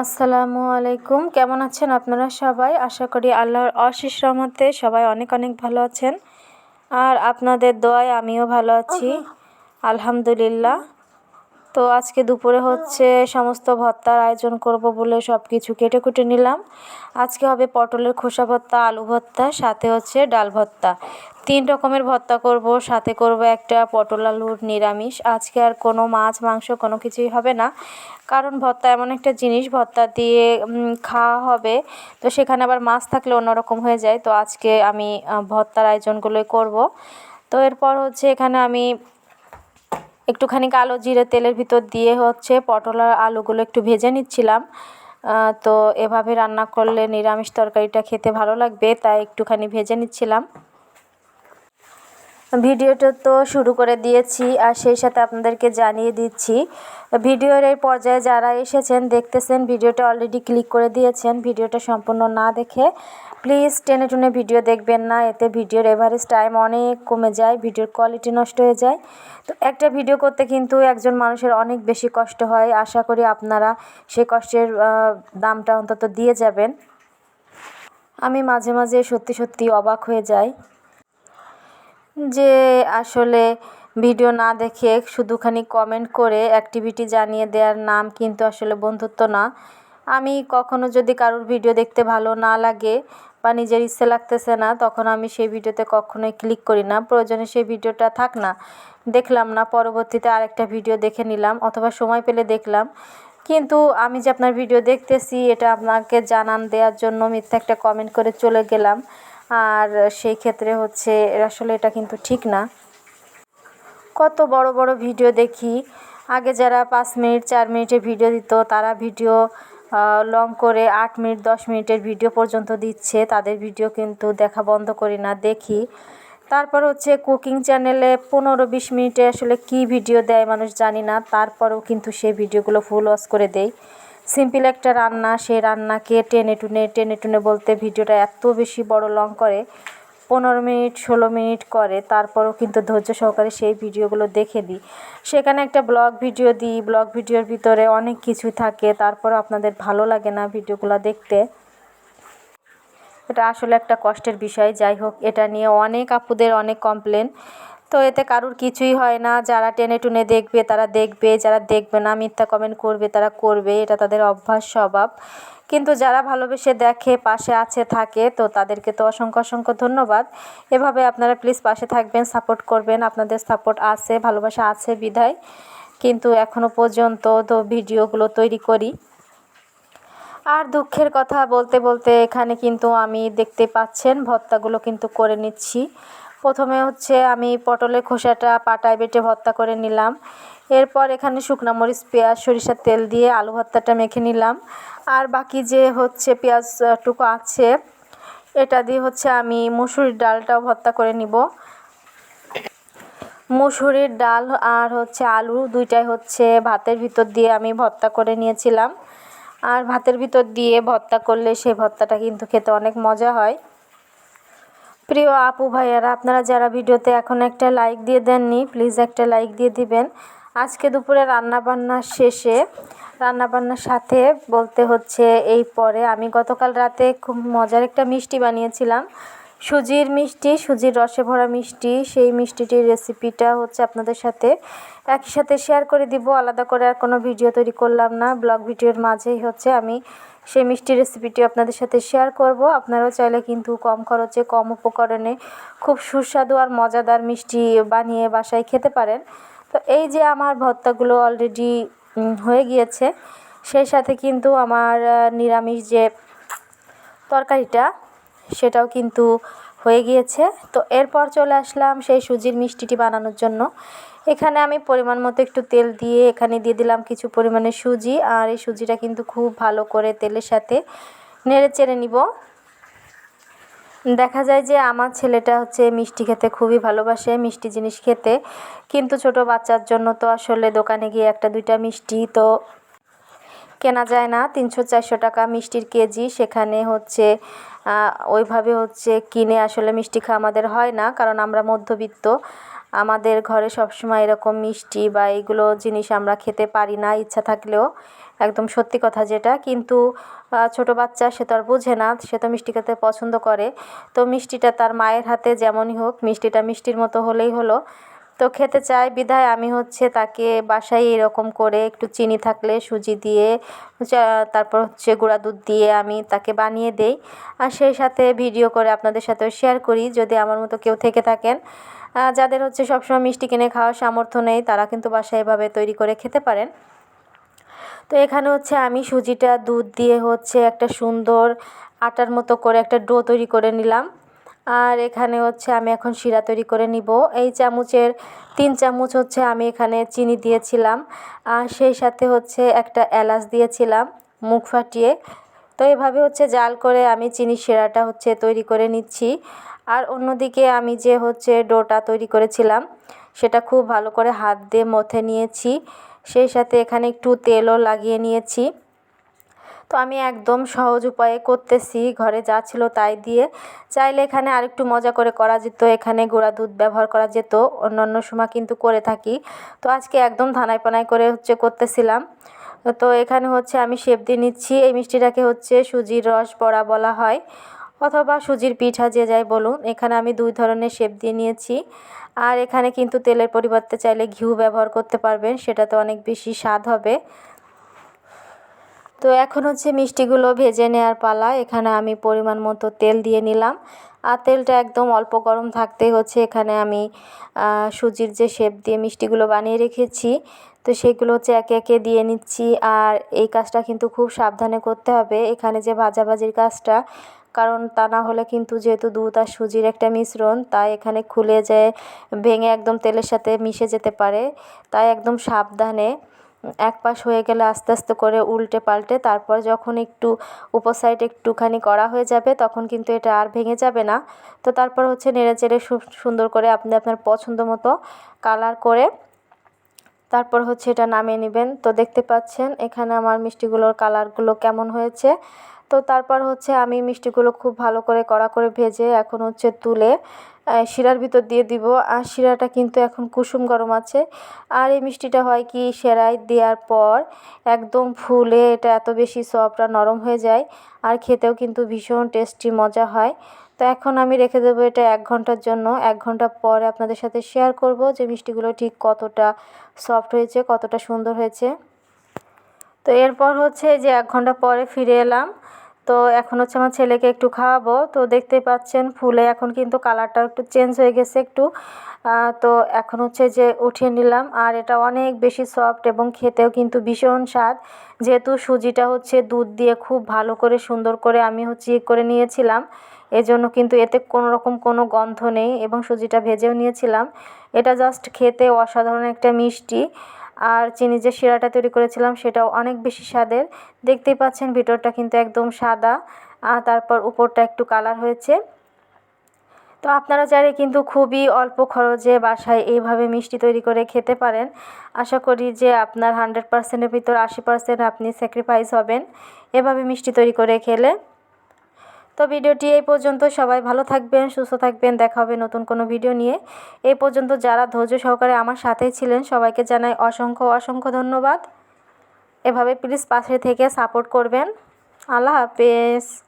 আসসালামু আলাইকুম। কেমন আছেন আপনারা সবাই? আশা করি আল্লাহর অশেষ রহমতে সবাই অনেক অনেক ভালো আছেন। আর আপনাদের দোয়ায় আমিও ভালো আছি, আলহামদুলিল্লাহ। তো আজকে দুপুরে হচ্ছে সমস্ত ভর্তার আয়োজন করব বলে সব কিছু কেটে কুটে নিলাম। আজকে হবে পটলের খোসা ভর্তা, আলু ভর্তা, সাথে হচ্ছে ডাল ভর্তা। 3 রকমের ভর্তা করব, সাথে করব একটা পটল আলুর নিরামিষ। আজকে আর কোনো মাছ মাংস কোনো কিছুই হবে না, কারণ ভর্তা এমন একটা জিনিস, ভর্তা দিয়ে খাওয়া হবে, তো সেখানে আবার মাছ থাকলে অন্যরকম হয়ে যায়। তো আজকে আমি ভর্তার আয়োজনগুলোই করব। তো এরপর হচ্ছে এখানে আমি একটুখানি কালো জিরে তেলের ভিতর দিয়ে হচ্ছে পটল আর আলুগুলো একটু ভেজে নিচ্ছিলাম। তো এভাবে রান্না করলে নিরামিষ তরকারিটা খেতে ভালো লাগবে, তাই একটুখানি ভেজে নিচ্ছিলাম। ভিডিওটা তো শুরু করে দিয়েছি, আর সেই সাথে আপনাদেরকে জানিয়ে দিচ্ছি, ভিডিওর এই পর্যায়ে যারা এসেছেন দেখতেছেন, ভিডিওটা অলরেডি ক্লিক করে দিয়েছেন। ভিডিওটা সম্পূর্ণ না দেখে প্লিজ টেনে টুনে ভিডিও দেখবেন না, এতে ভিডিওর এভারেজ টাইম অনেক কমে যায়, ভিডিওর কোয়ালিটি নষ্ট হয়ে যায়। তো একটা ভিডিও করতে কিন্তু একজন মানুষের অনেক বেশি কষ্ট হয়। আশা করি আপনারা সেই কষ্টের দামটা অন্তত দিয়ে যাবেন। আমি মাঝে মাঝে সত্যি সত্যি অবাক হয়ে যাই যে আসলে ভিডিও না দেখে শুধুখানি কমেন্ট করে অ্যাক্টিভিটি জানিয়ে দেওয়ার নাম কিন্তু আসলে বন্ধুত্ব না। আমি কখনো যদি কারোর ভিডিও দেখতে ভালো না লাগে বা নিজের ইচ্ছে লাগতেছে না, তখন আমি সেই ভিডিওতে কখনোই ক্লিক করি না। প্রয়োজনে সেই ভিডিওটা থাক না, দেখলাম না, পরবর্তীতে আরেকটা ভিডিও দেখে নিলাম অথবা সময় পেলে দেখলাম। কিন্তু আমি যে আপনার ভিডিও দেখতেছি এটা আপনাকে জানান দেওয়ার জন্য মিথ্যা একটা কমেন্ট করে চলে গেলাম, আর সেই ক্ষেত্রে হচ্ছে আসলে এটা কিন্তু ঠিক না। কত বড় বড় ভিডিও দেখি, আগে যারা 5 মিনিট 4 মিনিটের ভিডিও দিত, তারা ভিডিও লং করে 8 মিনিট 10 মিনিটের ভিডিও পর্যন্ত দিচ্ছে, তাদের ভিডিও কিন্তু দেখা বন্ধ করি না, দেখি। তারপর হচ্ছে কুকিং চ্যানেলে 15-20 মিনিটে আসলে কি ভিডিও দেয় মানুষ জানি না, তারপরেও কিন্তু সেই ভিডিওগুলো ফুল ওয়াচ করে দেই। সিম্পল একটা রান্না, সেই রান্নাকে টেনে টুনে বলতে ভিডিওটা এত বেশি বড় লং করে, 15 মিনিট 16 মিনিট করে, তারপরেও কিন্তু ধৈর্য সহকারে সেই ভিডিওগুলো দেখে দিই। সেখানে একটা ব্লগ ভিডিও দিই, ব্লগ ভিডিওর ভিতরে অনেক কিছু থাকে, তারপরও আপনাদের ভালো লাগে না ভিডিওগুলো দেখতে। এটা আসলে একটা কষ্টের বিষয়। যাই হোক, এটা নিয়ে অনেক আপুদের অনেক কমপ্লেন। তো এতে কারুর কিছুই হয় না, যারা টেনে টুনে দেখবে তারা দেখবে, যারা দেখবে না মিথ্যা কমেন্ট করবে তারা করবে, এটা তাদের অভ্যাস স্বভাব। কিন্তু যারা ভালোবেসে দেখে, পাশে আছে, থাকে, তো তাদেরকে তো অসংখ্য অসংখ্য ধন্যবাদ। এভাবে আপনারা প্লিজ পাশে থাকবেন, সাপোর্ট করবেন। আপনাদের সাপোর্ট আছে, ভালোবাসা আছে বিধায় কিন্তু এখনও পর্যন্ত তো ভিডিওগুলো তৈরি করি। আর দুঃখের কথা বলতে বলতে এখানে কিন্তু আমি দেখতে পাচ্ছেন ভর্তাগুলো কিন্তু করে নিচ্ছি। প্রথমে হচ্ছে আমি পটলের খোসাটা পাটায় বেটে ভর্তা করে নিলাম। এরপর এখানে শুকনো মরিচ, পেঁয়াজ, সরিষার তেল দিয়ে আলু ভর্তাটা মেখে নিলাম। আর বাকি যে হচ্ছে পেঁয়াজটুকু আছে, এটা দিয়ে হচ্ছে আমি মুসুরির ডালটাও ভর্তা করে নিব। মুসুরির ডাল আর হচ্ছে আলু দুইটাই হচ্ছে ভাতের ভিতর দিয়ে আমি ভর্তা করে নিয়েছিলাম। আর ভাতের ভিতর দিয়ে ভর্তা করলে সেই ভর্তাটা কিন্তু খেতে অনেক মজা হয়। প্রিয় আপু ভাইয়ারা, আপনারা যারা ভিডিওতে এখন একটা লাইক দিয়ে দেননি, প্লিজ একটা লাইক দিয়ে দিবেন। আজকে দুপুরে রান্নাবান্নার শেষে, রান্নাবান্নার সাথে বলতে হচ্ছে এই পরে আমি গতকাল রাতে খুব মজার একটা মিষ্টি বানিয়েছিলাম, সুজির মিষ্টি, সুজির রসে ভরা মিষ্টি। সেই মিষ্টিটির রেসিপিটা হচ্ছে আপনাদের সাথে একই সাথে শেয়ার করে দিব, আলাদা করে আর কোনো ভিডিও তৈরি করলাম না। ব্লগ ভিডিওর মাঝেই হচ্ছে আমি সেই মিষ্টির রেসিপিটি আপনাদের সাথে শেয়ার করব। আপনারাও চাইলে কিন্তু কম খরচে কম উপকরণে খুব সুস্বাদু আর মজাদার মিষ্টি বানিয়ে বাসায় খেতে পারেন। তো এই যে আমার ভর্তাগুলো অলরেডি হয়ে গিয়েছে, সেই সাথে কিন্তু আমার নিরামিষ যে তরকারিটা সেটাও কিন্তু হয়ে গিয়েছে। তো এরপর চলে আসলাম সেই সুজির মিষ্টিটি বানানোর জন্য। এখানে আমি পরিমাণ মতো একটু তেল দিয়ে এখানে দিয়ে দিলাম কিছু পরিমাণে সুজি, আর এই সুজিটা কিন্তু খুব ভালো করে তেলের সাথে নেড়ে চেড়ে নিব। দেখা যায় যে আমার ছেলেটা হচ্ছে মিষ্টি খেতে খুবই ভালোবাসে, মিষ্টি জিনিস খেতে, কিন্তু ছোট বাচ্চার জন্য তো আসলে দোকানে গিয়ে একটা দুইটা মিষ্টি তো কেনা যায় না। 300-400 টাকা মিষ্টির কেজি, সেখানে হচ্ছে ওইভাবে হচ্ছে কিনে আসলে মিষ্টি খাওয়া আমাদের হয় না, কারণ আমরা মধ্যবিত্ত। আমাদের ঘরে সবসময় এরকম মিষ্টি বা এইগুলো জিনিস আমরা খেতে পারি না ইচ্ছা থাকলেও। একদম সত্যি কথা যেটা। কিন্তু ছোট বাচ্চা সে তো আর বোঝে না, সে তো মিষ্টি খেতে পছন্দ করে। তো মিষ্টিটা তার মায়ের হাতে যেমনই হোক, মিষ্টিটা মিষ্টির মতো হলেই হলো। তো খেতে চায় বিধায় আমি হচ্ছে তাকে বাসায় এরকম করে একটু চিনি থাকলে সুজি দিয়ে তারপর হচ্ছে গুঁড়া দুধ দিয়ে আমি তাকে বানিয়ে দেই। আর সেই সাথে ভিডিও করে আপনাদের সাথেও শেয়ার করি, যদি আমার মতো কেউ থেকে থাকেন যাদের হচ্ছে সবসময় মিষ্টি কিনে খাওয়ার সামর্থ্য নেই, তারা কিন্তু বাসায় এভাবে তৈরি করে খেতে পারেন। তো এখানে হচ্ছে আমি সুজিটা দুধ দিয়ে হচ্ছে একটা সুন্দর আটার মতো করে একটা ডো তৈরি করে নিলাম। আর এখানে হচ্ছে আমি এখন শিরা তৈরি করে নিব। এই চামচের 3 চামচ হচ্ছে আমি এখানে চিনি দিয়েছিলাম, আর সেই সাথে হচ্ছে একটা এলাচ দিয়েছিলাম মুখ ফাটিয়ে। তো এভাবে হচ্ছে জাল করে আমি চিনি শিরাটা হচ্ছে তৈরি করে নিচ্ছি। আর অন্যদিকে আমি যে হচ্ছে ডোটা তৈরি করেছিলাম সেটা খুব ভালো করে হাত দিয়ে মথে নিয়েছি, সেই সাথে এখানে একটু তেলও লাগিয়ে নিয়েছি। তো আমি একদম সহজ উপায়ে করতেছি, ঘরে যা ছিল তাই দিয়ে। চাইলে এখানে আরেকটু মজা করে করা যেত, এখানে গুঁড়া দুধ ব্যবহার করা যেত, অন্যান্য সময় কিন্তু করে থাকি। তো আজকে একদম ধানাই পানাই করে হচ্ছে করতেছিলাম। তো এখানে হচ্ছে আমি শেপ দিয়ে নিচ্ছি। এই মিষ্টিটাকে হচ্ছে সুজির রস বড়া বলা হয়, অথবা সুজির পিঠা যে যাই বলুন। এখানে আমি 2 ধরনের শেপ দিয়ে নিয়েছি। আর এখানে কিন্তু তেলের পরিবর্তে চাইলে ঘিউ ব্যবহার করতে পারবেন, সেটাতে অনেক বেশি স্বাদ হবে। তো এখন হচ্ছে মিষ্টিগুলো ভেজে নেওয়ার পালা। এখানে আমি পরিমাণ মতো তেল দিয়ে নিলাম, আর তেলটা একদম অল্প গরম থাকতেই হচ্ছে এখানে আমি সুজির যে শেপ দিয়ে মিষ্টিগুলো বানিয়ে রেখেছি, তো সেগুলো হচ্ছে একে একে দিয়ে নিচ্ছি। আর এই কাজটা কিন্তু খুব সাবধানে করতে হবে এখানে যে ভাজাভাজির কাজটা, কারণ তা না হলে কিন্তু যেহেতু দুধ আর সুজির একটা মিশ্রণ, তাই এখানে খুলে যায়, ভেঙে একদম তেলের সাথে মিশে যেতে পারে। তাই একদম সাবধানে এক পাশ হয়ে গেলে আস্তে আস্তে করে উল্টে পাল্টে তারপর যখন একটু উপর সাইড একটুখানি কড়া হয়ে যাবে তখন কিন্তু এটা আর ভেঙে যাবে না। তো তারপর হচ্ছে নেড়েচেড়ে সুন্দর করে আপনি আপনার পছন্দ মতো কালার করে তারপর হচ্ছে এটা নামিয়ে নেবেন। তো দেখতে পাচ্ছেন এখানে আমার মিষ্টিগুলোর কালারগুলো কেমন হয়েছে। তো তারপর হচ্ছে আমি মিষ্টিগুলো খুব ভালো করে কড়া করে ভেজে এখন হচ্ছে তুলে শিরার ভিতর দিয়ে দিব। আর শিরাটা কিন্তু এখন কুসুম গরম আছে। আর এই মিষ্টিটা হয় কি, সেরাই দেওয়ার পর একদম ফুলে এটা এত বেশি সফট আর নরম হয়ে যায়, আর খেতেও কিন্তু ভীষণ টেস্টি মজা হয়। তো এখন আমি রেখে দেবো এটা 1 ঘন্টার জন্য। 1 ঘন্টা পরে আপনাদের সাথে শেয়ার করব যে মিষ্টিগুলো ঠিক কতটা সফট হয়েছে, কতটা সুন্দর হয়েছে। তো এরপর হচ্ছে যে 1 ঘন্টা পরে ফিরে এলাম। তো এখন হচ্ছে আমার ছেলেকে একটু খাওয়াবো। তো দেখতেই পাচ্ছেন ফুলে এখন কিন্তু কালারটা একটু চেঞ্জ হয়ে গেছে একটু। তো এখন হচ্ছে যে উঠিয়ে নিলাম, আর এটা অনেক বেশি সফট এবং খেতেও কিন্তু ভীষণ স্বাদ। যেহেতু সুজিটা হচ্ছে দুধ দিয়ে খুব ভালো করে সুন্দর করে আমি হচ্ছে করে নিয়েছিলাম, এজন্য কিন্তু এতে কোনো রকম কোনো গন্ধ নেই, এবং সুজিটা ভেজেও নিয়েছিলাম। এটা জাস্ট খেতে অসাধারণ একটা মিষ্টি। আর চিনি যে শিরাটা তৈরি করেছিলাম সেটাও অনেক বেশি স্বাদের। দেখতেই পাচ্ছেন ভিতরটা কিন্তু একদম সাদা, আর তারপর উপরটা একটু কালার হয়েছে। তো আপনারা চাইলে কিন্তু খুবই অল্প খরচে বাসায় এইভাবে মিষ্টি তৈরি করে খেতে পারেন। আশা করি যে আপনার 100%-এর ভিতর 80% আপনি স্যাক্রিফাইস হবেন এভাবে মিষ্টি তৈরি করে খেলে। তো ভিডিওটি এই পর্যন্ত। সবাই ভালো থাকবেন, সুস্থ থাকবেন, দেখা হবে নতুন কোনো ভিডিও নিয়ে। এই পর্যন্ত যারা ধৈর্য সহকারে আমার সাথেই ছিলেন সবাইকে জানাই অসংখ্য অসংখ্য ধন্যবাদ। এভাবে প্লিজ পাশে থেকে সাপোর্ট করবেন। আল্লাহ হাফেজ।